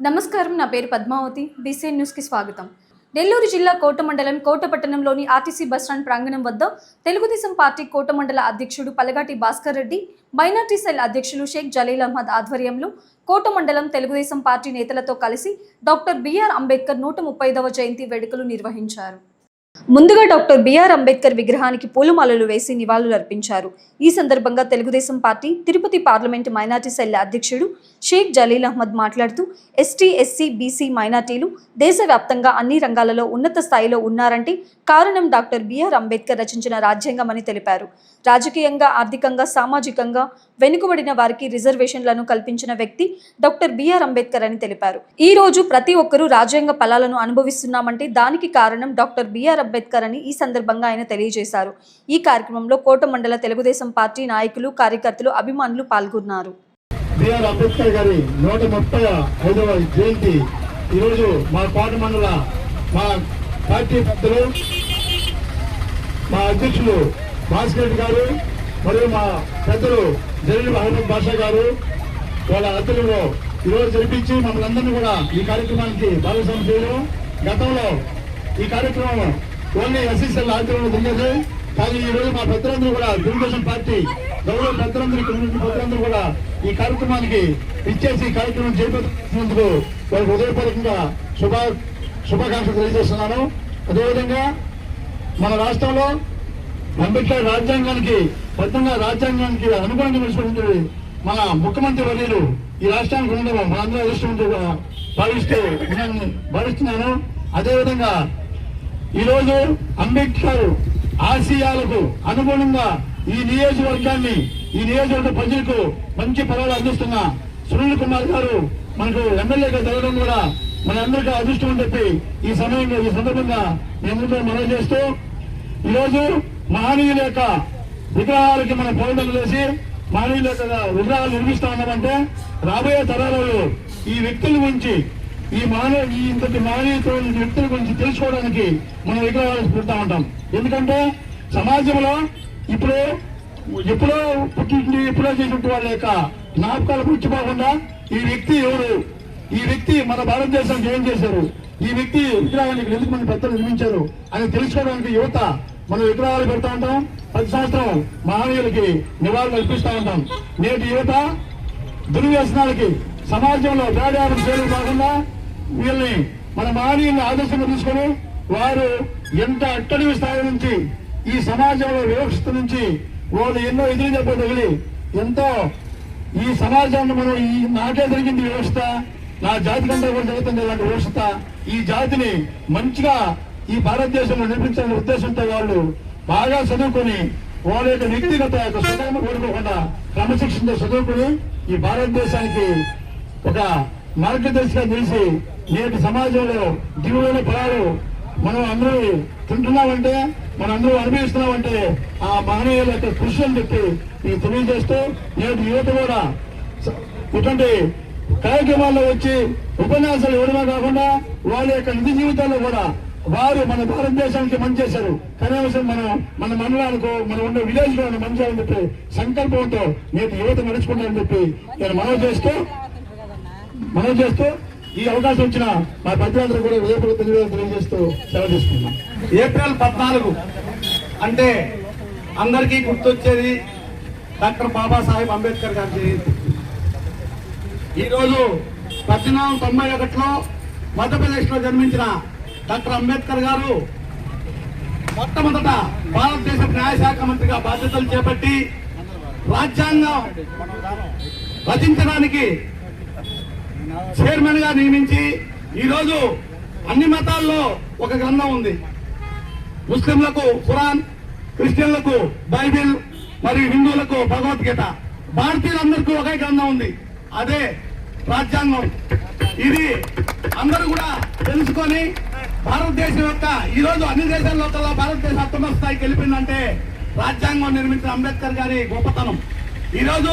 నమస్కారం, నా పేరు పద్మావతి. బీసీఎన్ న్యూస్కి స్వాగతం. నెల్లూరు జిల్లా కోట మండలం కోట పట్టణంలోని ఆర్టీసీ బస్టాండ్ ప్రాంగణం వద్ద తెలుగుదేశం పార్టీ కోట మండల అధ్యక్షుడు పలగాటి భాస్కర్ రెడ్డి, మైనార్టీ సెల్ అధ్యక్షులు షేక్ జలీల్ అహ్మద్ ఆధ్వర్యంలో కోట మండలం తెలుగుదేశం పార్టీ నేతలతో కలిసి డాక్టర్ బిఆర్ అంబేద్కర్ 135వ జయంతి వేడుకలు నిర్వహించారు. ముందుగా డాక్టర్ బిఆర్ అంబేద్కర్ విగ్రహానికి పూలమాలలు వేసి నివాళులర్పించారు. ఈ సందర్భంగా Telugu Desam party Tirupati parliament minority cell అధ్యక్షుడు షేక్ జలీల్ అహ్మద్ మాట్లాడుతూ ఎస్టీ, ఎస్సీ, బీసీ మైనార్టీలు దేశవ్యాప్తంగా అన్ని రంగాలలో ఉన్నత స్థాయిలో ఉన్నారంటే కారణం డాక్టర్ బిఆర్ అంబేద్కర్ రచించిన రాజ్యాంగం అని తెలిపారు. రాజకీయంగా, ఆర్థికంగా, సామాజికంగా వెనుకబడిన వారికి రిజర్వేషన్లను కల్పించిన వ్యక్తి డాక్టర్ బిఆర్ అంబేద్కర్ అని తెలిపారు. ఈ రోజు ప్రతి ఒక్కరూ రాజ్యాంగ ఫలాలను అనుభవిస్తున్నామంటే దానికి కారణం డాక్టర్ బిఆర్ అంబేద్కర్ అని ఈ సందర్భంగా ఆయన తెలియజేశారు. ఈ కార్యక్రమంలో కోట మండల తెలుగుదేశం పార్టీ నాయకులు, కార్యకర్తలు, అభిమానులు పాల్గొన్నారు. బిఆర్ అంబేద్కర్ గారి 135వ జయంతి ఈరోజు మా కోట మండల మా పార్టీ పెద్దలు, మా అధ్యక్షులు భాస్కర్ రెడ్డి గారు మరియు మా పెద్దలు జలీల్ అహ్మద్ బాషా గారు వాళ్ళ అధ్యక్షులు ఈరోజు జరిపించి మమ్మల్ని అందరినీ కూడా ఈ కార్యక్రమానికి భాగస్వామ్యం చేయడం. గతంలో ఈ కార్యక్రమం ఓన్లీ ఎస్సీసీఎల్ ఆధ్వర్యంలో జరిగేది, కానీ ఈ రోజు మా పెద్దలందరూ కూడా తెలుగుదేశం పార్టీ గౌరవ పెద్దలందరూ పెద్దలందరూ కూడా ఈ కార్యక్రమానికి ఇచ్చేసి ఈ కార్యక్రమం చేపట్టినందుకు వాళ్ళకి హృదయపూర్వకంగా శుభాకాంక్షలు తెలియజేస్తున్నాను. అదేవిధంగా మన రాష్ట్రంలో అంబేద్కర్ రాజ్యాంగానికి రాజ్యాంగానికి అనుగుణంగా నడుచుకుంటుంది మన ముఖ్యమంత్రి వర్యులు ఈ రాష్ట్రానికి ఉండడం మనందరూ అదృష్టంగా భావిస్తున్నాను. అదేవిధంగా ఈరోజు అంబేద్కర్ ఆశయాలకు అనుగుణంగా ఈ నియోజకవర్గ ప్రజలకు మంచి ఫలాలు అందిస్తున్న సునీల్ కుమార్ గారు మనకు ఎమ్మెల్యేగా జరగడం కూడా మన అందరికీ అదృష్టం అని చెప్పి ఈ సందర్భంగా మేము మనవి చేస్తూ ఈరోజు మహనీయుల యొక్క విగ్రహాలకి మనం పౌరులు చేసి మహనీయుల యొక్క విగ్రహాలు నిర్మిస్తా ఉన్నామంటే రాబోయే తరాలలో ఈ వ్యక్తుల గురించి ఇంతటి మహనీయుల వ్యక్తుల గురించి తెలుసుకోవడానికి మనం విగ్రహాలు పెడతా ఉంటాం. ఎందుకంటే సమాజంలో ఎప్పుడో పుట్టింది ఎప్పుడో చేసినట్టు వాళ్ళ యొక్క జ్ఞాపకాలు మర్చిపోకుండా ఈ వ్యక్తి ఎవరు, ఈ వ్యక్తి మన భారతదేశానికి ఏం చేశారు, ఈ వ్యక్తి విగ్రహానికి ఎందుకు మంది పెద్దలు నిర్మించారు అని తెలుసుకోవడానికి యువత మనం విగ్రహాలు పెడతా ఉంటాం. ప్రతి సంవత్సరం మహనీయులకి నివాళులు అర్పిస్తూ ఉంటాం. నేటి యువత దుర్వ్యసనాలకి సమాజంలో వేడారం చేయడం కాకుండా వీళ్ళని మన మహనీయుల్ని ఆదర్శంగా తీసుకొని వారు ఎంత అట్టడి స్థాయి నుంచి ఈ సమాజంలో వివక్షత నుంచి వాళ్ళు ఎన్నో ఎదురు దెబ్బ తగిలి ఎంతో ఈ సమాజాన్ని మనం నాకే జరిగింది వ్యవస్థ, నా జాతి కంటే కూడా జరుగుతుంది ఇలాంటి వ్యవస్థ, ఈ జాతిని మంచిగా ఈ భారతదేశంలో నిర్మించాలనే ఉద్దేశంతో వాళ్ళు బాగా చదువుకొని వాళ్ళ యొక్క వ్యక్తిగత సుఖాన్ని కోరుకోకుండా క్రమశిక్షణతో చదువుకుని ఈ భారతదేశానికి ఒక మార్గదర్శిగా నిలిచి నేటి సమాజంలో దిగువైన ఫలాలు మనం అందరూ తింటున్నామంటే, మనం అందరూ అనుభవిస్తున్నామంటే ఆ మహనీయుల యొక్క కృషి అని చెప్పి నేను తెలియజేస్తూ నేటి యువత కూడా ఇటువంటి కార్యక్రమాల్లో వచ్చి ఉపన్యాసాలు ఇవ్వడమే కాకుండా వాళ్ళ యొక్క నిజ జీవితాల్లో కూడా వారు మన భారతదేశానికి మంచి చేశారు, కనీసం మన మండలానికి మనం ఉండే విలేజ్ లో మంచి చేయాలని చెప్పి సంకల్పంతో నేటి యువత నడుచుకుంటారని చెప్పి నేను మనవి చేస్తూ ఈ అవకాశం వచ్చిన మా పెద్దలందరూ కూడా హృదయపూర్వక తెలియజేస్తూ సెలవు తీసుకున్నాం. ఏప్రిల్ 14 అంటే అందరికీ గుర్తొచ్చేది డాక్టర్ బాబాసాహెబ్ అంబేద్కర్ గారి జయంతి. ఈరోజు 1891లో మధ్యప్రదేశ్ లో జన్మించిన డాక్టర్ అంబేద్కర్ గారు మొట్టమొదట భారతదేశ న్యాయశాఖ మంత్రిగా బాధ్యతలు చేపట్టి రాజ్యాంగం రచించడానికి చైర్మన్ గా నియమించి ఈరోజు అన్ని మతాల్లో ఒక గ్రంథం ఉంది. ముస్లింలకు ఖురాన్, క్రిస్టియన్లకు బైబిల్ మరియు హిందువులకు భగవద్గీత, భారతీయులందరికీ ఒకే గ్రంథం ఉంది, అదే రాజ్యాంగం. ఇది అందరూ కూడా తెలుసుకొని భారతదేశం యొక్క ఈరోజు అన్ని దేశాల్లో కల్లా భారతదేశం అత్యున్నత స్థాయికి వెళ్ళిపోయిందంటే రాజ్యాంగం నిర్మించిన అంబేద్కర్ గారి గొప్పతనం. ఈరోజు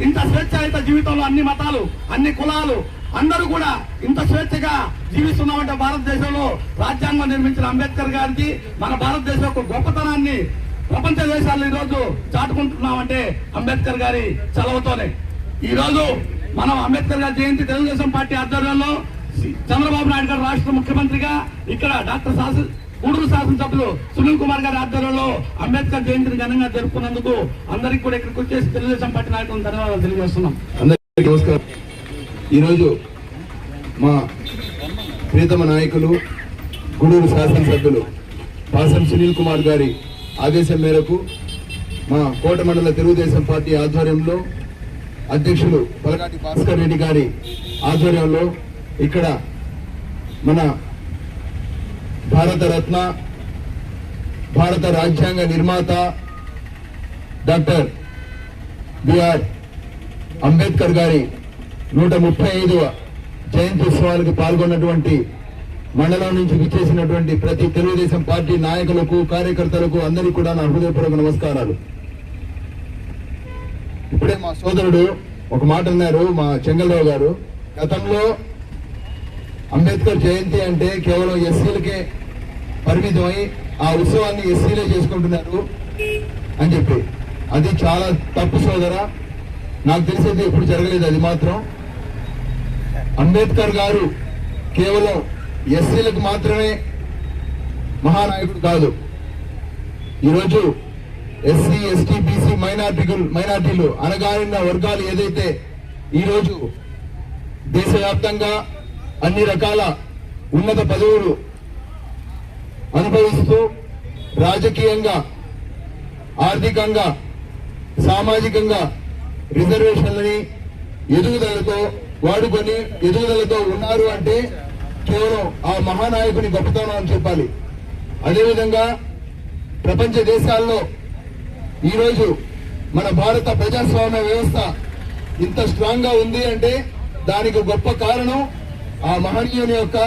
ఇంత స్వేచ్ఛాయుత జీవితంలో అన్ని మతాలు, అన్ని కులాలు అందరూ కూడా ఇంత స్వేచ్ఛగా జీవిస్తున్నామంటే భారతదేశంలో రాజ్యాంగం నిర్మించిన అంబేద్కర్ గారికి మన భారతదేశం యొక్క గొప్పతనాన్ని ప్రపంచ దేశాలు ఈరోజు చాటుకుంటున్నామంటే అంబేద్కర్ గారి చలవతోనే. ఈరోజు మనం అంబేద్కర్ గారి జయంతి తెలుగుదేశం పార్టీ ఆధ్వర్యంలో చంద్రబాబు నాయుడు గారు రాష్ట్ర ముఖ్యమంత్రిగా, ఇక్కడ గూడూరు శాసనసభ్యులు సునీల్ కుమార్ గారి ఆధ్వర్యంలో అంబేద్కర్ జయంతిని ఘనంగా జరుపుకున్నందుకు అందరికీ కూడా ఇక్కడికి వచ్చేసి తెలుగుదేశం పార్టీ నాయకులను ధన్యవాదాలు తెలియజేస్తున్నాం. అందరికీ నమస్కారం. ఈరోజు మా ప్రియతమ నాయకులు గూడూరు శాసనసభ్యులు పాసం సునీల్ కుమార్ గారి ఆదేశం మేరకు మా కోట మండల తెలుగుదేశం పార్టీ ఆధ్వర్యంలో అధ్యక్షులు పలగాటి భాస్కర్ రెడ్డి గారి ఆధ్వర్యంలో ఇక్కడ మన భారతరత్న, భారత రాజ్యాంగ నిర్మాత డాక్టర్ బిఆర్ అంబేద్కర్ గారి 135వ జయంతి ఉత్సవాలకు పాల్గొన్నటువంటి మండలం నుంచి విచ్చేసినటువంటి ప్రతి తెలుగుదేశం పార్టీ నాయకులకు, కార్యకర్తలకు అందరికీ కూడా నా హృదయపూర్వక నమస్కారాలు. ఇప్పుడే మా సోదరుడు ఒక మాట అన్నారు, మా చెంగల్రావు గారు. గతంలో అంబేద్కర్ జయంతి అంటే కేవలం ఎస్సీలకే పరిమితమై ఆ ఉత్సవాన్ని ఎస్సీలే చేసుకుంటున్నారు అని చెప్పి, అది చాలా తప్పు సోదరా. నాకు తెలిసేది ఎప్పుడు జరగలేదు. అది మాత్రం అంబేద్కర్ గారు కేవలం ఎస్సీలకు మాత్రమే మహానాయకుడు కాదు. ఈరోజు ఎస్సీ, ఎస్టీ, బీసీ, మైనార్టీలు అణగారిన వర్గాలు ఏదైతే ఈరోజు దేశవ్యాప్తంగా అన్ని రకాల ఉన్నత పదవులు అనుభవిస్తూ రాజకీయంగా, ఆర్థికంగా, సామాజికంగా రిజర్వేషన్లని ఎదుగుదలతో వాడుకొని ఎదుగుదలతో ఉన్నారు అంటే కేవలం ఆ మహానాయకుని గొప్పతనం అని చెప్పాలి. అదేవిధంగా ప్రపంచ దేశాల్లో ఈరోజు మన భారత ప్రజాస్వామ్య వ్యవస్థ ఇంత స్ట్రాంగ్ గా ఉంది అంటే దానికి గొప్ప కారణం ఆ మహనీయుని యొక్క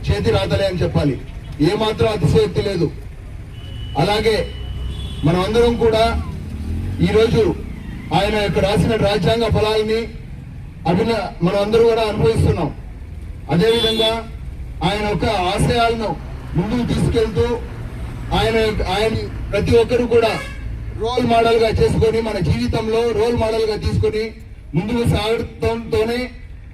చేతి రాతలే అని చెప్పాలి. ఏమాత్రం అతిశయోక్తి లేదు. అలాగే మనం అందరం కూడా ఈరోజు ఆయన యొక్క రాసిన రాజ్యాంగ ఫలాల్ని మనం అందరూ కూడా అనుభవిస్తున్నాం. అదేవిధంగా ఆయన యొక్క ఆశయాలను ముందుకు తీసుకెళ్తూ ఆయన ప్రతి ఒక్కరు కూడా రోల్ మోడల్ గా చేసుకొని మన జీవితంలో రోల్ మోడల్ గా తీసుకొని ముందుకు సాగడంతోనే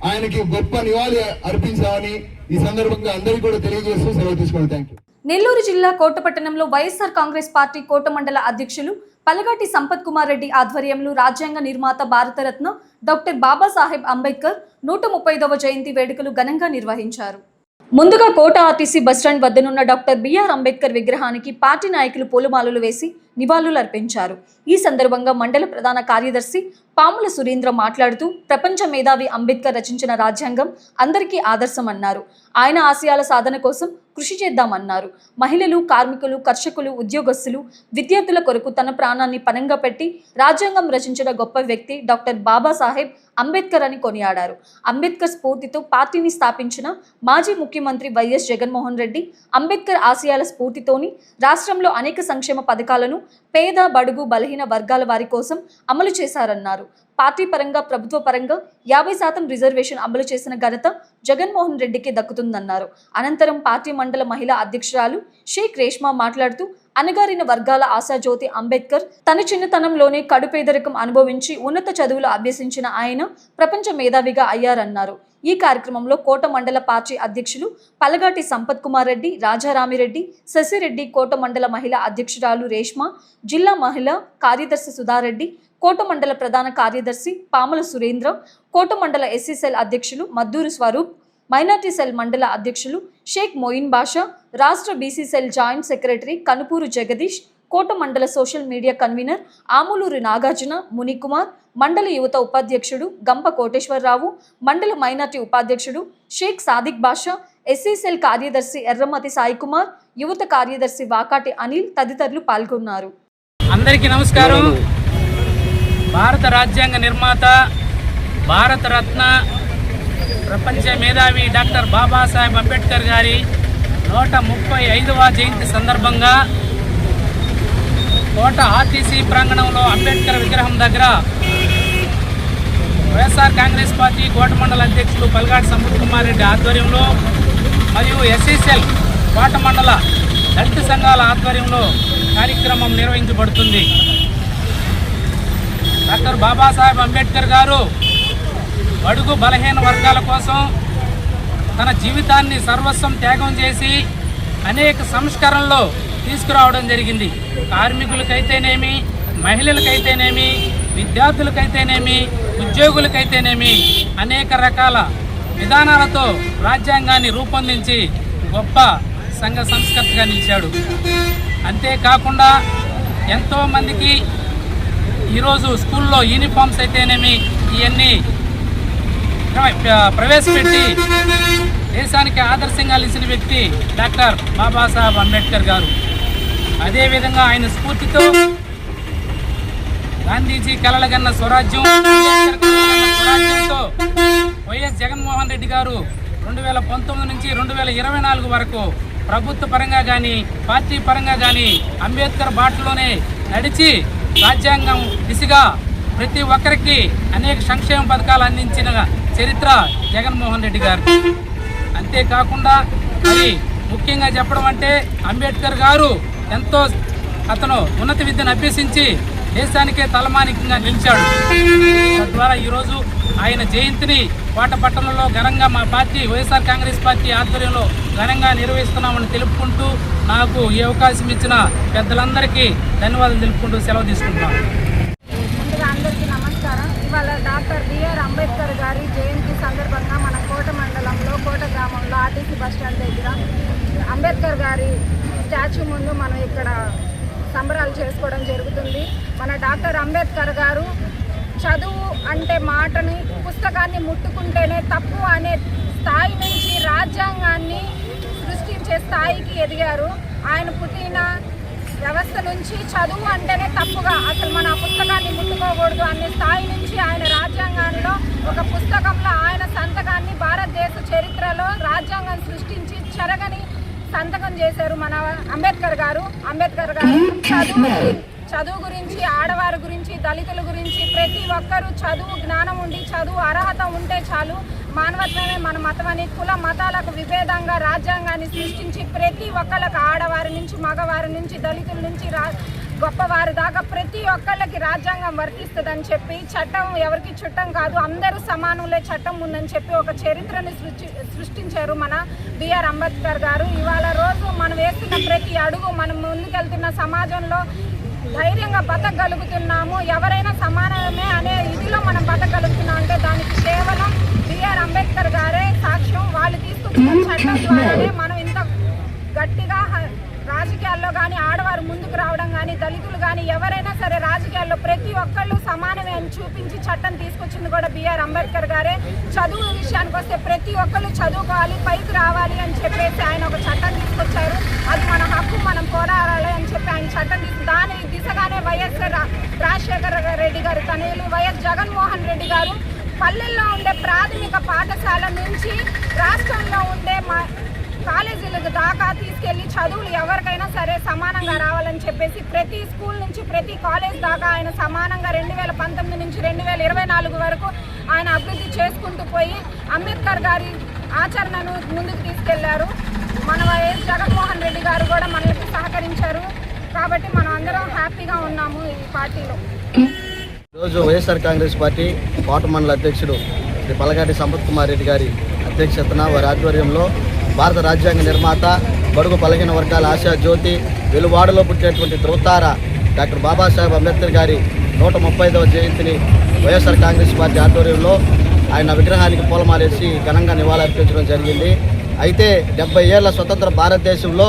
ఆయనకి గొప్ప నివాళి అర్పించామని ఈ సందర్భంగా అందరికీ కూడా తెలియజేస్తూ సెలవు తీసుకోండి. Thank you. నెల్లూరు జిల్లా కోటపట్టణంలో వైఎస్ఆర్ కాంగ్రెస్ పార్టీ కోట మండల అధ్యక్షులు పలగాటి సంపత్ కుమార్ రెడ్డి ఆధ్వర్యంలో రాజ్యాంగ నిర్మాత భారతరత్న డాక్టర్ బాబాసాహెబ్ అంబేద్కర్ 135వ జయంతి వేడుకలు ఘనంగా నిర్వహించారు. ముందుగా కోట ఆర్టీసీ బస్టాండ్ వద్దనున్న డాక్టర్ బిఆర్ అంబేద్కర్ విగ్రహానికి పార్టీ నాయకులు పూలమాలలు వేసి నివాళులు అర్పించారు. ఈ సందర్భంగా మండల ప్రధాన కార్యదర్శి పాముల సురేంద్ర మాట్లాడుతూ ప్రపంచ మేధావి అంబేద్కర్ రచించిన రాజ్యాంగం అందరికీ ఆదర్శమన్నారు. ఆయన ఆశయాల సాధన కోసం కృషి చేద్దామన్నారు. మహిళలు, కార్మికులు, కర్షకులు, ఉద్యోగస్తులు, విద్యార్థుల కొరకు తన ప్రాణాన్ని పణంగా పెట్టి రాజ్యాంగం రచించిన గొప్ప వ్యక్తి డాక్టర్ బాబాసాహెబ్ అంబేద్కర్ అని కొనియాడారు. అంబేద్కర్ స్ఫూర్తితో పార్టీని స్థాపించిన మాజీ ముఖ్యమంత్రి వైఎస్ జగన్మోహన్ రెడ్డి అంబేద్కర్ ఆశయాల స్ఫూర్తితోని రాష్ట్రంలో అనేక సంక్షేమ పథకాలను పేద, బడుగు, బలహీన వర్గాల వారి కోసం అమలు చేశారన్నారు. పార్టీ పరంగా, ప్రభుత్వ పరంగా 50% రిజర్వేషన్ అమలు చేసిన ఘనత జగన్మోహన్ రెడ్డికి దక్కుతుందన్నారు. అనంతరం పార్టీ మండల మహిళా అధ్యక్షురాలు షేక్ రేష్మా మాట్లాడుతూ అణగారిన వర్గాల ఆశాజ్యోతి అంబేద్కర్ తన చిన్నతనంలోనే కడు పేదరికం అనుభవించి ఉన్నత చదువులు అభ్యసించిన ఆయన ప్రపంచ మేధావిగా అయ్యారన్నారు. ఈ కార్యక్రమంలో కోట మండల పార్టీ అధ్యక్షులు పలగాటి సంపత్ కుమార్ రెడ్డి, రాజారామిరెడ్డి, శశిరెడ్డి, కోట మండల మహిళా అధ్యక్షురాలు రేష్మా, జిల్లా మహిళా కార్యదర్శి సుధారెడ్డి, కోట మండల ప్రధాన కార్యదర్శి పాముల సురేంద్ర, కోట మండల ఎస్సీ సెల్ అధ్యక్షులు మద్దూరు స్వరూప్, మైనార్టీ సెల్ మండల అధ్యక్షులు షేక్ మొయిన్ బాషా, రాష్ట్ర BC cell joint secretary Kanupuru Jagadish, Kota మండల social media convener Amuluri Nagarjuna, Munikumar, మండల యువత ఉపాధ్యక్షుడు గంప కోటేశ్వరరావు, మండల మైనార్టీ ఉపాధ్యక్షుడు షేక్ సాదిక్ బాషా, ఎస్సీ సెల్ కార్యదర్శి ఎర్రమతి సాయికుమార్, యువత కార్యదర్శి వాకాటి అనిల్ తదితరులు పాల్గొన్నారు. అందరికీ నమస్కారం. భారత రాజ్యాంగ నిర్మాత, భారతరత్న, ప్రపంచ మేధావి డాక్టర్ బాబాసాహెబ్ అంబేద్కర్ గారి 135వ జయంతి సందర్భంగా కోట ఆర్టీసీ ప్రాంగణంలో అంబేద్కర్ విగ్రహం దగ్గర కాంగ్రెస్ పార్టీ కోట మండల అధ్యక్షులు పల్గాటి సంపత్ కుమార్ రెడ్డి ఆధ్వర్యంలో మరియు ఎస్ఎస్ఎల్ కోట మండల దళిత సంఘాల ఆధ్వర్యంలో కార్యక్రమం నిర్వహించబడుతుంది. డాక్టర్ బాబాసాహెబ్ అంబేద్కర్ గారు బడుగు బలహీన వర్గాల కోసం తన జీవితాన్ని సర్వస్వం త్యాగం చేసి అనేక సంస్కరణలు తీసుకురావడం జరిగింది. కార్మికులకైతేనేమి, మహిళలకైతేనేమి, విద్యార్థులకైతేనేమి, ఉద్యోగులకైతేనేమి అనేక రకాల విధానాలతో రాజ్యాంగాన్ని రూపొందించి గొప్ప సంఘ సంస్కర్తగా నిలిచాడు. అంతేకాకుండా ఎంతోమందికి ఈరోజు స్కూల్లో యూనిఫామ్స్ అయితేనేమి ఇవన్నీ ప్రవేశపెట్టి దేశానికి ఆదర్శంగా నిలిచిన వ్యక్తి డాక్టర్ బాబాసాహెబ్ అంబేద్కర్ గారు. అదేవిధంగా ఆయన స్ఫూర్తితో గాంధీజీ కలలుగన్న స్వరాజ్యం, స్వరాజ్యంతో వైఎస్ జగన్మోహన్ రెడ్డి గారు 2019 నుంచి 2024 వరకు ప్రభుత్వ పరంగా కానీ పార్టీ పరంగా కానీ అంబేద్కర్ బాటలోనే నడిచి రాజ్యాంగం దిశగా ప్రతి ఒక్కరికి అనేక సంక్షేమ పథకాలు అందించిన చరిత్ర జగన్మోహన్ రెడ్డి గారికి. అంతేకాకుండా మరి ముఖ్యంగా చెప్పడం అంటే అంబేద్కర్ గారు ఎంతో అతను ఉన్నత విద్యను అభ్యసించి దేశానికే తలమానికంగా నిలిచాడు. తద్వారా ఈరోజు ఆయన జయంతిని కోటపట్టణంలో ఘనంగా మా పార్టీ వైఎస్ఆర్ కాంగ్రెస్ పార్టీ ఆధ్వర్యంలో ఘనంగా నిర్వహిస్తున్నామని తెలుపుకుంటూ నాకు ఈ అవకాశం ఇచ్చిన పెద్దలందరికీ ధన్యవాదాలు తెలుపుకుంటూ సెలవు తీసుకుంటున్నాను. ముందుగా అందరికీ నమస్కారం. ఇవాళ డాక్టర్ బిఆర్ అంబేద్కర్ గారి జయంతి సందర్భంగా మన కోట మండలంలో కోట గ్రామంలో ఆర్టీసీ బస్టాండ్ దగ్గర అంబేద్కర్ గారి స్టాచ్యూ ముందు మనం ఇక్కడ సంబరాలు చేసుకోవడం జరుగుతుంది. మన డాక్టర్ అంబేద్కర్ గారు చదువు అంటే మాటని, పుస్తకాన్ని ముట్టుకుంటేనే తప్పు అనే స్థాయి నుంచి రాజ్యాంగాన్ని సృష్టించే స్థాయికి ఎదిగారు. ఆయన పుట్టిన వ్యవస్థ నుంచి చదువు అంటేనే తప్పుగా, అసలు మన పుస్తకాన్ని ముట్టుకోకూడదు అనే స్థాయి నుంచి ఆయన రాజ్యాంగంలో ఒక పుస్తకంలో ఆయన సంతకాన్ని భారతదేశ చరిత్రలో రాజ్యాంగం సృష్టించి చెరగని సంతకం చేశారు మన అంబేద్కర్ గారు. చదువు గురించి, ఆడవారి గురించి, దళితుల గురించి ప్రతి ఒక్కరూ చదువు జ్ఞానం ఉండి చదువు అర్హత ఉంటే చాలు, మానవత్వమే మన మతం అని కుల మతాలకు విభేదంగా రాజ్యాంగాన్ని సృష్టించి ప్రతి ఒక్కళ్ళకి ఆడవారి నుంచి, మగవారి నుంచి, దళితుల నుంచి గొప్పవారి దాకా ప్రతి ఒక్కళ్ళకి రాజ్యాంగం వర్తిస్తుందని చెప్పి, చట్టం ఎవరికి చుట్టం కాదు, అందరూ సమానులే చట్టం ఉందని చెప్పి ఒక చరిత్రని సృష్టించారు మన బిఆర్ అంబేద్కర్ గారు. ఇవాళ రోజు మనం వేస్తున్న ప్రతి అడుగు, మనం ముందుకెళ్తున్న సమాజంలో ధైర్యంగా బతకగలుగుతున్నాము, ఎవరైనా సమానమే అనే ఇదిలో మనం బతకగలుగుతున్నాం అంటే దానికి కేవలం బిఆర్ అంబేద్కర్ గారే సాక్ష్యం. వాళ్ళు తీసుకొచ్చిన చట్టం ద్వారానే మనం ఇంత గట్టిగా రాజకీయాల్లో కానీ ఆడవారు ముందుకు రావడం కానీ, దళితులు కానీ ఎవరైనా సరే రాజకీయాల్లో ప్రతి ఒక్కళ్ళు సమానమే అని చూపించి చట్టం తీసుకొచ్చింది కూడా బిఆర్ అంబేద్కర్ గారే. చదువు విషయానికి వస్తే ప్రతి ఒక్కళ్ళు చదువుకోవాలి, పైకి రావాలి అని చెప్పేసి ఆయన ఒక చట్టం తీసుకొచ్చారు. అది మన హక్కు, మనం పోరాడాలి అని చెప్పి ఆయన చట్టం దాని దిశగానే వైఎస్ రాజశేఖర రెడ్డి గారు తనయులు వైఎస్ జగన్మోహన్ రెడ్డి గారు పల్లెల్లో ఉండే ప్రాథమిక పాఠశాల నుంచి రాష్ట్రంలో ఉండే కాలేజీలకు దాకా తీసుకెళ్లి చదువులు ఎవరికైనా సరే సమానంగా రావాలని చెప్పేసి ప్రతి స్కూల్ నుంచి ప్రతి కాలేజ్ దాకా ఆయన సమానంగా 2019 నుంచి 2024 వరకు ఆయన అభివృద్ధి చేసుకుంటూ పోయి అంబేద్కర్ గారి ఆచరణను ముందుకు తీసుకెళ్లారు. మన వైఎస్ జగన్మోహన్ రెడ్డి గారు కూడా మనకి సహకరించారు. కాబట్టి మనం అందరం హ్యాపీగా ఉన్నాము ఈ పార్టీలో. ఈరోజు వైఎస్ఆర్ కాంగ్రెస్ పార్టీ కోట మండల అధ్యక్షుడు శ్రీ పలగాటి సంపత్ కుమార్ రెడ్డి గారి అధ్యక్షతన వారి ఆధ్వర్యంలో భారత రాజ్యాంగ నిర్మాత, బడుగు బలహీన వర్గాల ఆశా జ్యోతి, వెలువాడలో పుట్టినటువంటి ధృవతార డాక్టర్ బాబాసాహెబ్ అంబేద్కర్ గారి 135వ జయంతిని వైఎస్ఆర్ కాంగ్రెస్ పార్టీ ఆధ్వర్యంలో ఆయన విగ్రహానికి పూలమాలేసి ఘనంగా నివాళులర్పించడం జరిగింది. అయితే 70 ఏళ్ల స్వతంత్ర భారతదేశంలో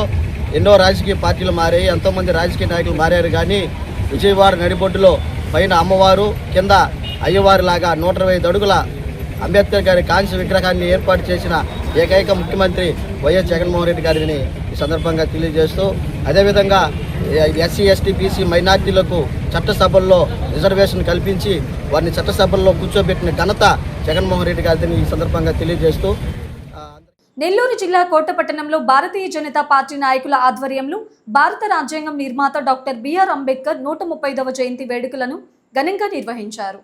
ఎన్నో రాజకీయ పార్టీలు మారాయి, ఎంతోమంది రాజకీయ నాయకులు మారారు. కానీ విజయవాడ నడిబొడ్డులో పైన అమ్మవారు, కింద అయ్యవారిలాగా 125 అడుగుల అంబేద్కర్ గారి కాంస్య విగ్రహాన్ని ఏర్పాటు చేసిన ఏకైక ముఖ్యమంత్రి వైఎస్ జగన్మోహన్ రెడ్డి గారిని ఈ సందర్భంగా తెలియజేస్తూ, అదేవిధంగా ఎస్సీ, ఎస్టీ, బీసీ మైనార్టీలకు చట్టసభల్లో రిజర్వేషన్ కల్పించి వారిని చట్టసభల్లో కూర్చోబెట్టిన ఘనత జగన్మోహన్ రెడ్డి గారిని ఈ సందర్భంగా తెలియజేస్తూ, నెల్లూరు జిల్లా కోటపట్టణంలో భారతీయ జనతా పార్టీ నాయకుల ఆధ్వర్యంలో భారత రాజ్యాంగం నిర్మాత డాక్టర్ బిఆర్ అంబేద్కర్ 135వ జయంతి వేడుకలను ఘనంగా నిర్వహించారు.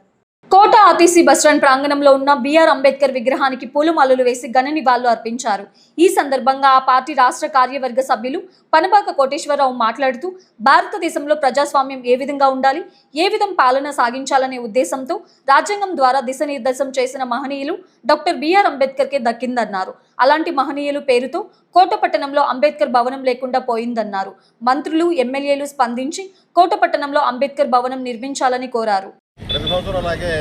కోట ఆర్టీసీ బస్టాండ్ ప్రాంగణంలో ఉన్న బిఆర్ అంబేద్కర్ విగ్రహానికి పూలమాలలు వేసి ఘన నివాళులు అర్పించారు. ఈ సందర్భంగా ఆ పార్టీ రాష్ట్ర కార్యవర్గ సభ్యులు పనబాక కోటేశ్వరరావు మాట్లాడుతూ భారతదేశంలో ప్రజాస్వామ్యం ఏ విధంగా ఉండాలి, ఏ విధం పాలన సాగించాలనే ఉద్దేశంతో రాజ్యాంగం ద్వారా దిశానిర్దేశం చేసిన మహనీయులు డాక్టర్ బిఆర్ అంబేద్కర్కే దక్కిందన్నారు. అలాంటి మహనీయులు పేరుతో కోటపట్టణంలో అంబేద్కర్ భవనం లేకుండా పోయిందన్నారు. మంత్రులు, ఎమ్మెల్యేలు స్పందించి కోటపట్టణంలో అంబేద్కర్ భవనం నిర్మించాలని కోరారు. ప్రతి సంవత్సరం అలాగే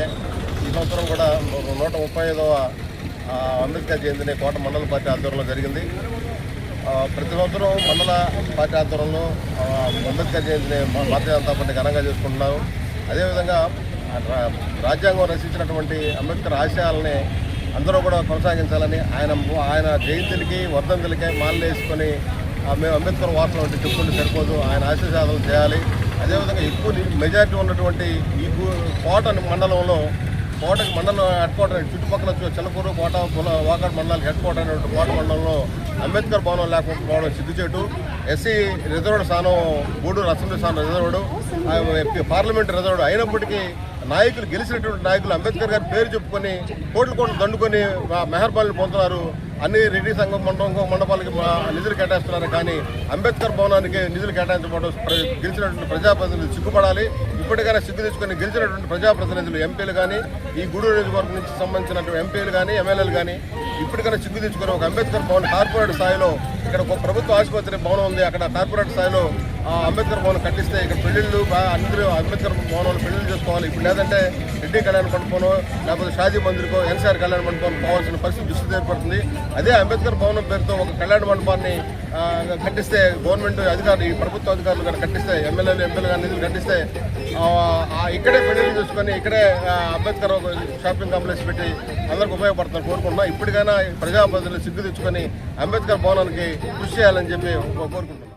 ఈ సంవత్సరం కూడా 135వ అంబేద్కర్ జయంతిని కోట మండల పార్టీ ఆధ్వర్యంలో జరిగింది. ప్రతి సంవత్సరం మండల పార్టీ ఆధ్వర్యంలో అంబేద్కర్ జయంతిని భారతీయ జనతా పార్టీ ఘనంగా చేసుకుంటున్నారు. అదేవిధంగా రాజ్యాంగం రచించినటువంటి అంబేద్కర్ ఆశయాలని అందరూ కూడా కొనసాగించాలని ఆయన జయంతులకి వర్ధంతులకి మాలలు వేసుకొని మేము అంబేద్కర్ వార్తలు వంటి చెప్పుకుంటే సరిపోదు, ఆయన ఆశయ సాధన చేయాలి. అదేవిధంగా ఎక్కువ మెజారిటీ ఉన్నటువంటి ఈ కోట మండలంలో కోటకి మండలం హెడ్ క్వార్టర్ చుట్టుపక్కల చిలకూరు, కోట, వాకాడు మండలాలకు హెడ్ క్వార్టర్ అయినటువంటి కోట మండలంలో అంబేద్కర్ భవనం లేకపోవడం సిగ్గుచేటు. ఎస్సీ రిజర్వ్డ్ స్థానం గూడూరు అసెంబ్లీ స్థానం రిజర్వ్డ్, పార్లమెంట్ రిజర్వ్డ్ అయినప్పటికీ నాయకులు, గెలిచినటువంటి నాయకులు అంబేద్కర్ గారి పేరు చెప్పుకొని కోట్లు దండుకొని మెహర్బాన్లు పొందుతున్నారు. అన్ని రెడ్డి సంఘం మండపాలకి నిధులు కేటాయిస్తున్నారు. కానీ అంబేద్కర్ భవనానికి నిధులు కేటాయించబడడం గెలిచినటువంటి ప్రజాప్రతినిధులు సిగ్గుపడాలి. ఇప్పటికైనా సిగ్గు తెచ్చుకొని గెలిచినటువంటి ప్రజాప్రతినిధులు, ఎంపీలు కానీ, ఈ గూడూరు నియోజకవర్గం నుంచి సంబంధించినటువంటి ఎంపీలు కానీ, ఎమ్మెల్యేలు కానీ ఇప్పటికైనా సిగ్గు తెచ్చుకొని ఒక అంబేద్కర్ భవన్ కార్పొరేట్ స్థాయిలో, ఇక్కడ ఒక ప్రభుత్వ ఆసుపత్రి భవనం ఉంది, అక్కడ కార్పొరేట్ స్థాయిలో అంబేద్కర్ భవన్ కట్టిస్తే ఇక్కడ పెళ్లిళ్ళు అందరూ అంబేద్కర్ భవనంలో పెళ్లిళ్ళు చేసుకోవాలి. ఇప్పుడు లేదంటే రెడ్డి కళ్యాణ మండపంలో లేకపోతే షాజీ మందిర్కో, ఎన్సీఆర్ కళ్యాణ మండపం పోవాల్సిన పరిస్థితి దృష్టి ఏర్పడుతుంది. అదే అంబేద్కర్ భవనం పేరుతో ఒక కళ్యాణ మండపాన్ని కట్టిస్తే గవర్నమెంట్ అధికారులు, ఈ ప్రభుత్వ అధికారులు కానీ కట్టిస్తే, ఎమ్మెల్యేలు, ఎంపీలు కానీ నిధులు కట్టిస్తే ఇక్కడే పెళ్లిళ్ళు చేసుకొని ఇక్కడే అంబేద్కర్ షాపింగ్ కాంప్లెక్స్ పెట్టి అందరికి ఉపయోగపడుతుందని కోరుకుంటున్నాం. ఇప్పటికైనా ప్రజాప్రతినిధులు సిగ్గు తెచ్చుకొని అంబేద్కర్ భవనానికి కృషి చేయాలని చెప్పి కోరుకుంటున్నాం.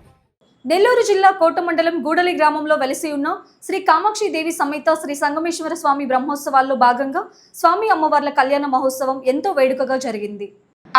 నెల్లూరు జిల్లా కోట మండలం గూడలి గ్రామంలో వెలిసి ఉన్న శ్రీ కామాక్షి దేవి సమేత శ్రీ సంగమేశ్వర స్వామి బ్రహ్మోత్సవాల్లో భాగంగా స్వామి అమ్మవార్ల కళ్యాణ మహోత్సవం ఎంతో వేడుకగా జరిగింది.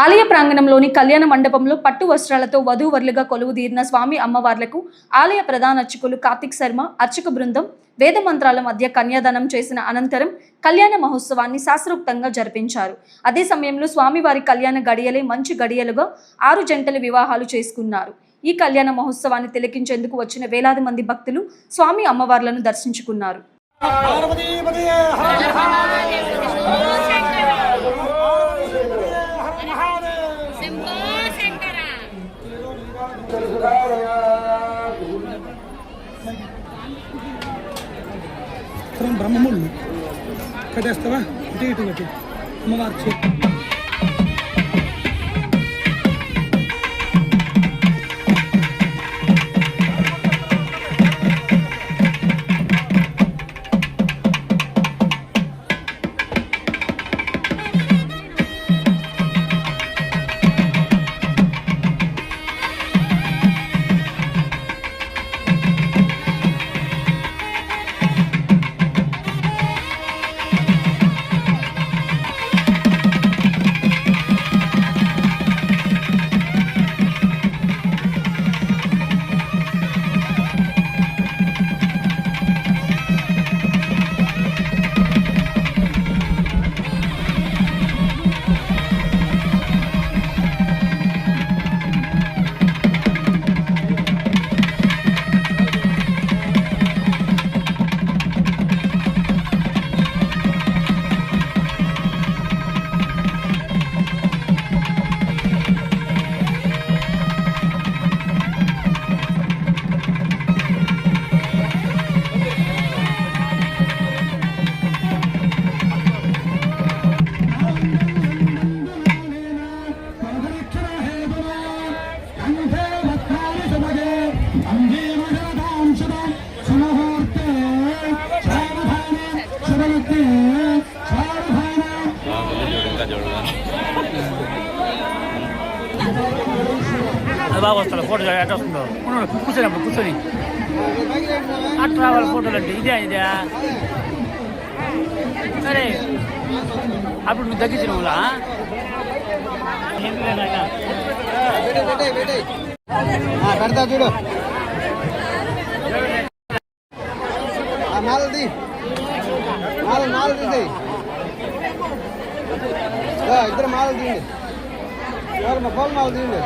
ఆలయ ప్రాంగణంలోని కళ్యాణ మండపంలో పట్టు వస్త్రాలతో వధూవరులుగా కొలువుదీరిన స్వామి అమ్మవార్లకు ఆలయ ప్రధాన అర్చకులు కార్తిక్ శర్మ, అర్చక బృందం వేద మంత్రాల మధ్య కన్యాదానం చేసిన అనంతరం కళ్యాణ మహోత్సవాన్ని శాస్త్రోక్తంగా జరిపించారు. అదే సమయంలో స్వామివారి కళ్యాణ గడియలే మంచి గడియలుగా 6 జంటల వివాహాలు చేసుకున్నారు. ఈ కళ్యాణ మహోత్సవాన్ని తిలకించేందుకు వచ్చిన వేలాది మంది భక్తులు స్వామి అమ్మవార్లను దర్శించుకున్నారు. బ్రహ్మముళ్ళు కట్టేస్తావా ఇటు ఇటు కట్టి అమ్మవారి బాగా వస్తారు ఫోటో ఎట్లా వస్తుందో కూర్చొని అప్పుడు కూర్చొని అట్లా రావాలి ఫోటోలు అంటే ఇదే సరే అప్పుడు నువ్వు తగ్గించిన వాళ్ళ పెడతా చూడు మాలది మాల తీసేయి. ఇద్దరు మాల తీయండి. పూల మాల తీయండి.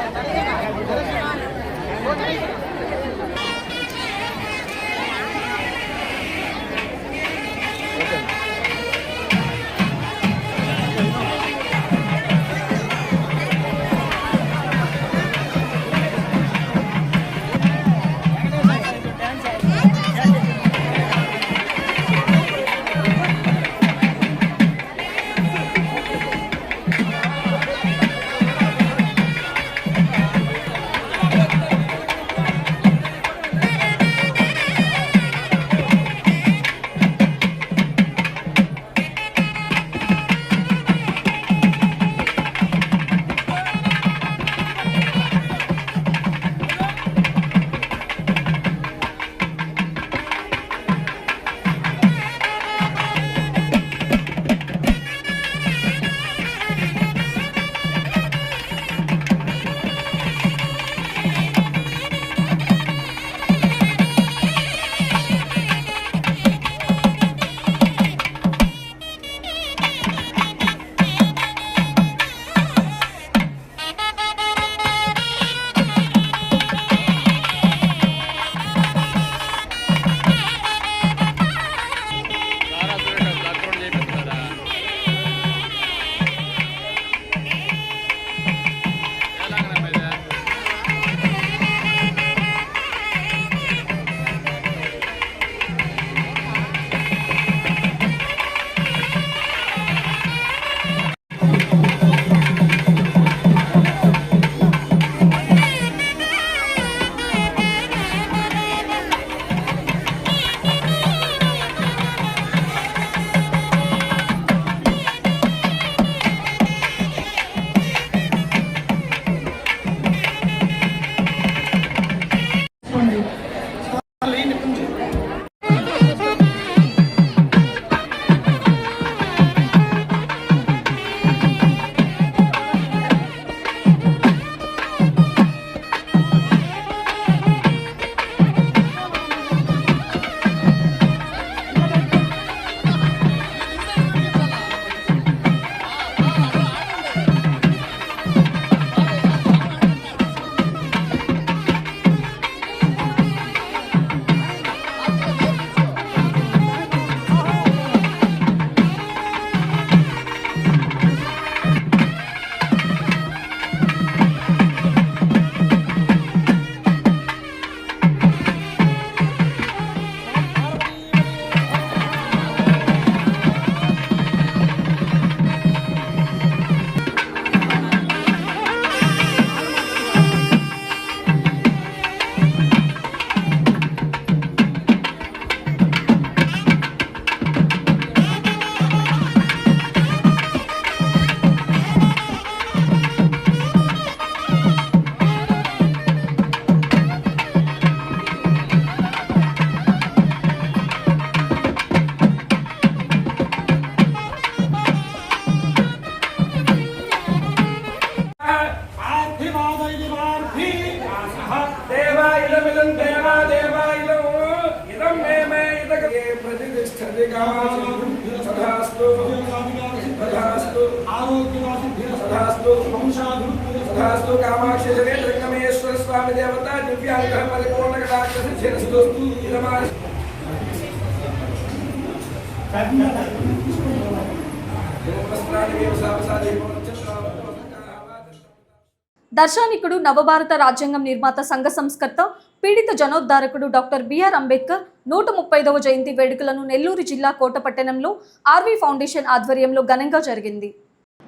तथास्तु कामाक्षी जनेन्द्रंगमेश्वर स्वामी देवता दिव्यानुग्रह परिपूर्ण कटाक्ष सिद्धिरस्तु इदमार దర్శనికుడు నవభారత రాజ్యాంగం నిర్మాత సంఘ సంస్కర్త పీడిత జనోద్ధారకుడు డాక్టర్ బిఆర్ అంబేద్కర్ 135వ జయంతి వేడుకలను నెల్లూరు జిల్లా కోటపట్టణంలో ఆర్వీ ఫౌండేషన్ ఆధ్వర్యంలో ఘనంగా జరిగింది.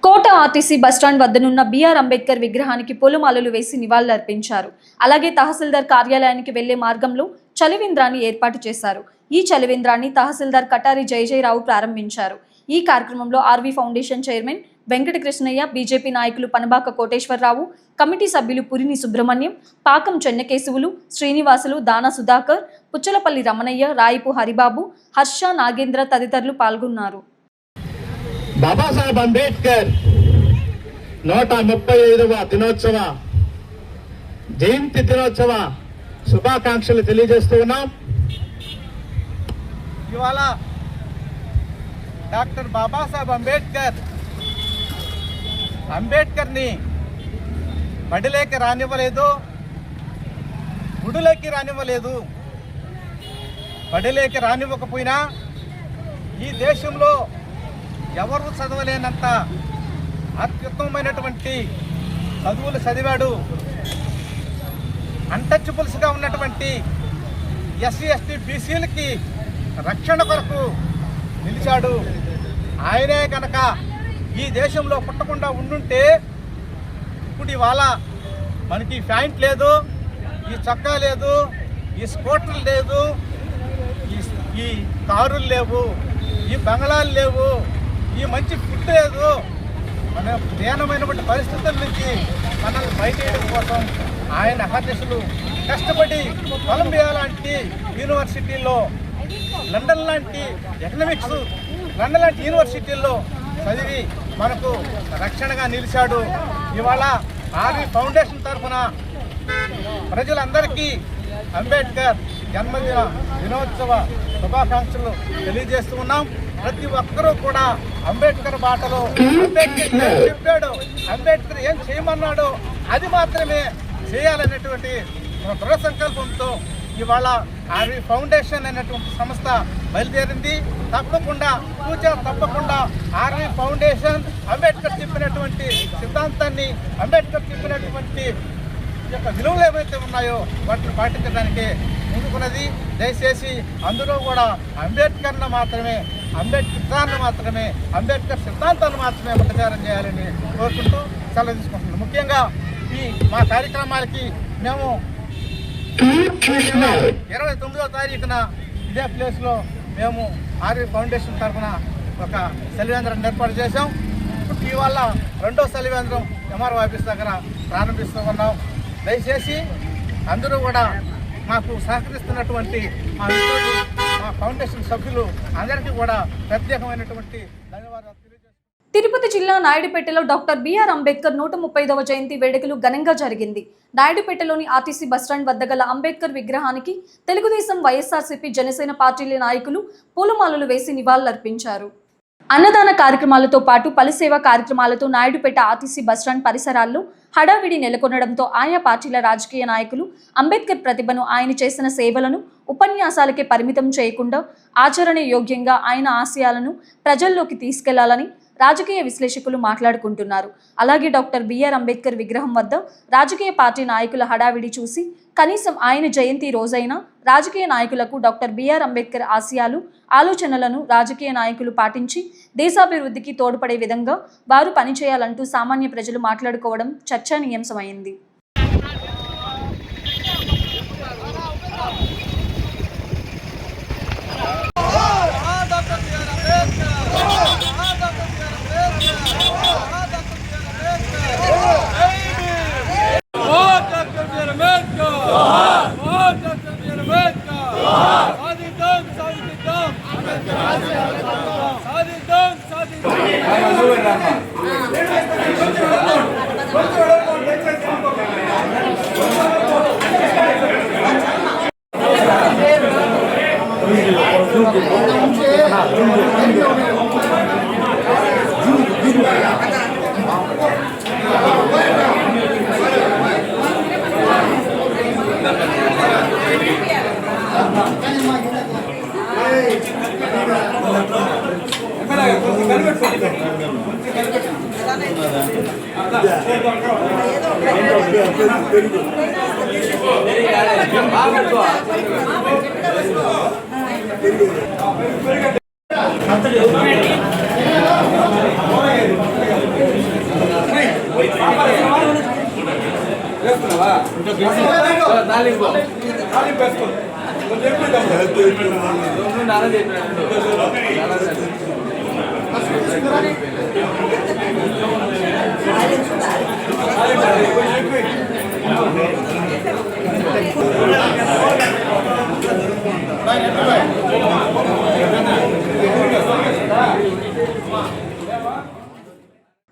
కోట ఆర్టీసీ బస్టాండ్ వద్దనున్న బిఆర్ అంబేద్కర్ విగ్రహానికి పూలమాలలు వేసి నివాళులర్పించారు. అలాగే తహసీల్దార్ కార్యాలయానికి వెళ్లే మార్గంలో చలివేంద్రాన్ని ఏర్పాటు చేశారు. ఈ చలివేంద్రాన్ని తహసీల్దార్ కటారి జయజయరావు ప్రారంభించారు. ఈ కార్యక్రమంలో RV foundation chairman Venkatakrishnaiah, BJP నాయకులు పనబాక కోటేశ్వరరావు, కమిటీ సభ్యులు పురిని సుబ్రహ్మణ్యం, పాకం చెన్నకేశవులు, శ్రీనివాసులు, దానా సుధాకర్, పుచ్చలపల్లి రమణయ్య, రాయిపు హరిబాబు, హర్ష, నాగేంద్ర తదితరులు పాల్గొన్నారు. బాబాసాహెబ్ అంబేద్కర్ 135వ దినోత్సవ జయంతి దినోత్సవ శుభాకాంక్షలు తెలియజేస్తూ ఉన్నాం. ఇవాళ డాక్టర్ బాబాసాహెబ్ అంబేద్కర్ని బడిలోకి రానివ్వలేదు, గుడిలోకి రానివ్వలేదు. బడిలోకి రానివ్వకపోయినా ఈ దేశంలో ఎవరు చదవలేనంత అత్యుత్తమమైనటువంటి చదువులు చదివాడు. అన్టచబుల్స్గా ఉన్నటువంటి ఎస్సీ ఎస్టీ బీసీలకి రక్షణ కొరకు నిలిచాడు. ఆయనే కనుక ఈ దేశంలో పుట్టకుండా ఉండుంటే ఇప్పుడు ఇవాళ మనకి ప్యాంట్ లేదు, ఈ చొక్కా లేదు, ఈ స్కూటర్లు లేదు, ఈ కారులు లేవు, ఈ బంగళాలు లేవు, ఈ మంచి ఫుడ్ లేదు. మన దీనమైనటువంటి పరిస్థితుల నుంచి మనల్ని బయటేయడం కోసం ఆయన అహర్నిశలు కష్టపడి కొలంబియా లాంటి యూనివర్సిటీల్లో, లండన్ లాంటి ఎకనామిక్స్, లండన్ లాంటి యూనివర్సిటీల్లో చదివి మనకు రక్షణగా నిలిచాడు. ఇవాళ ఆర్వి ఫౌండేషన్ తరఫున ప్రజలందరికీ అంబేద్కర్ జన్మదిన దినోత్సవ శుభాకాంక్షలు తెలియజేస్తూ ఉన్నాం. ప్రతి ఒక్కరూ కూడా అంబేద్కర్ బాటలో, అంబేద్కర్ ఏం చెప్పాడు, అంబేద్కర్ ఏం చేయమన్నాడో అది మాత్రమే చేయాలనేటువంటి దృఢ సంకల్పంతో ఇవాళ ఆర్వి ఫౌండేషన్ అనేటువంటి సంస్థ బయలుదేరింది. తప్పకుండా తప్పకుండా ఆర్వి ఫౌండేషన్ అంబేద్కర్ చెప్పినటువంటి సిద్ధాంతాన్ని, అంబేద్కర్ చెప్పినటువంటి యొక్క విలువలు ఏవైతే ఉన్నాయో వాటిని పాటించడానికి ముందుకున్నది. దయచేసి అందరూ కూడా అంబేద్కర్ను మాత్రమే, అంబేద్కర్ను మాత్రమే, అంబేద్కర్ సిద్ధాంతాన్ని మాత్రమే ప్రచారం చేయాలని కోరుకుంటూ సెలవు తీసుకుంటున్నాం. ముఖ్యంగా ఈ మా కార్యక్రమాలకి మేము 29వ తారీఖున ఇదే ప్లేస్లో మేము ఆర్వి ఫౌండేషన్ తరఫున ఒక సెలవేంద్రాన్ని ఏర్పాటు చేశాం. ఇవాళ 2వ సెలవేంద్రం ఎంఆర్ఓ ఆఫీస్ దగ్గర ప్రారంభిస్తూ ఉన్నాం. దయచేసి అందరూ కూడా మాకు సహకరిస్తున్నటువంటి మా మిత్రులు, మా ఫౌండేషన్ సభ్యులు అందరికీ కూడా ప్రత్యేకమైనటువంటి ధన్యవాదాలు తెలియజేస్తున్నాను. తిరుపతి జిల్లా నాయుడుపేటలో డాక్టర్ బిఆర్ అంబేద్కర్ 135వ జయంతి వేడుకలు ఘనంగా జరిగింది. నాయుడుపేటలోని ఆర్టీసీ బస్టాండ్ వద్ద గల అంబేద్కర్ విగ్రహానికి తెలుగుదేశం, వైఎస్ఆర్సీపీ, జనసేన పార్టీల నాయకులు పూలమాలలు వేసి నివాళులర్పించారు. అన్నదాన కార్యక్రమాలతో పాటు పలు సేవా కార్యక్రమాలతో నాయుడుపేట ఆర్టీసీ బస్టాండ్ పరిసరాల్లో హడావిడి నెలకొనడంతో ఆయా పార్టీల రాజకీయ నాయకులు అంబేద్కర్ ప్రతిభను, ఆయన చేసిన సేవలను ఉపన్యాసాలకే పరిమితం చేయకుండా ఆచరణ యోగ్యంగా ఆయన ఆశయాలను ప్రజల్లోకి తీసుకెళ్లాలని రాజకీయ విశ్లేషకులు మాట్లాడుకుంటున్నారు. అలాగే డాక్టర్ బిఆర్ అంబేద్కర్ విగ్రహం వద్ద రాజకీయ పార్టీ నాయకుల హడావిడి చూసి కనీసం ఆయన జయంతి రోజైనా రాజకీయ నాయకులకు డాక్టర్ బిఆర్ అంబేద్కర్ ఆశయాలు, ఆలోచనలను రాజకీయ నాయకులు పాటించి దేశాభివృద్ధికి తోడ్పడే విధంగా వారు పనిచేయాలంటూ సామాన్య ప్రజలు మాట్లాడుకోవడం చర్చనీయాంశమైంది.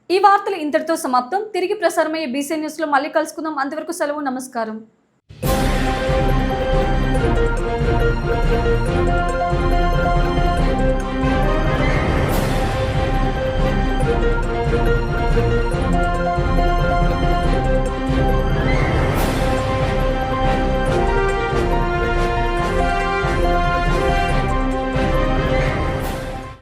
ఈ వార్తలు ఇంతటితో సమాప్తం. తిరిగి ప్రసారమయ్యే బీసీ న్యూస్ లో మళ్ళీ కలుసుకుందాం. అంతవరకు సెలవు. నమస్కారం.